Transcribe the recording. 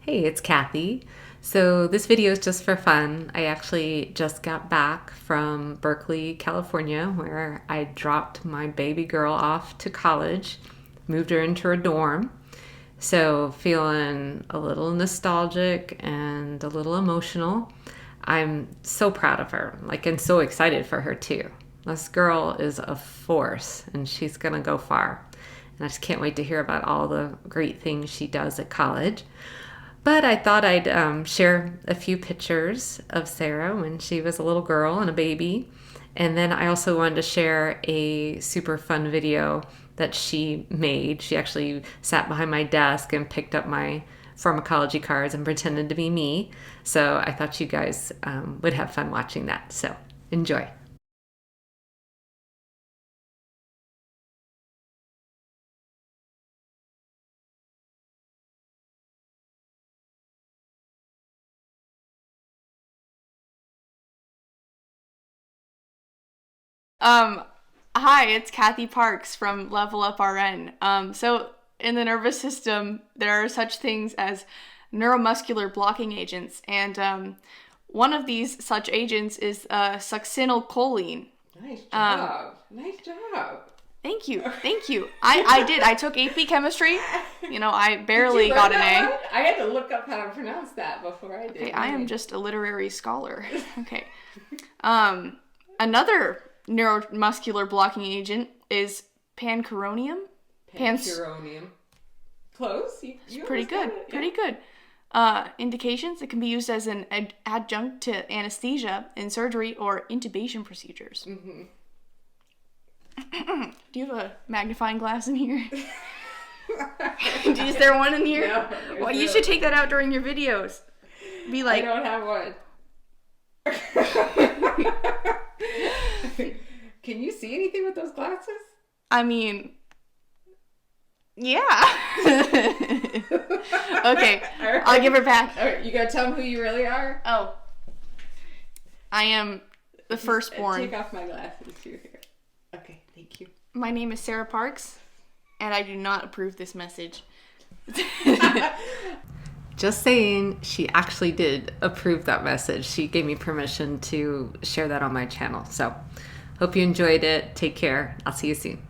Hey, it's Cathy. So this video is just for fun. I actually just got back from Berkeley, California, where I dropped my baby girl off to college, moved her into her dorm. So feeling a little nostalgic and a little emotional. I'm so proud of her, and so excited for her too. This girl is a force and she's gonna go far. And I just can't wait to hear about all the great things she does at college. But I thought I'd share a few pictures of Sarah when she was a little girl and a baby. And then I also wanted to share a super fun video that she made. She actually sat behind my desk and picked up my pharmacology cards and pretended to be me. So I thought you guys would have fun watching that. So enjoy. Um, Hi, it's Cathy Parks from Level Up RN. So in the nervous system, there are such things as neuromuscular blocking agents, and one of these such agents is succinylcholine. Nice job. Nice job. Thank you. I did. I took AP chemistry. I barely got an A. I had to look up how to pronounce that before I did. Okay, I am just a literary scholar. Okay. Another neuromuscular blocking agent is pancuronium. Pancuronium. Close. You Pretty good. Yeah. Pretty good. Indications: it can be used as an adjunct to anesthesia in surgery or intubation procedures. Mm-hmm. Do you have a magnifying glass in here? Is there one in here? No. Well, you should take that out during your videos. Be like, I don't have one. Can you see anything with those glasses? I mean, yeah. Okay, right. I'll give her back. All right, you gotta tell them who you really are. Oh, I am the firstborn. Take off my glasses here. Okay, thank you. My name is Sarah Parks, and I do not approve this message. Just saying, she actually did approve that message. She gave me permission to share that on my channel. So, hope you enjoyed it. Take care. I'll see you soon.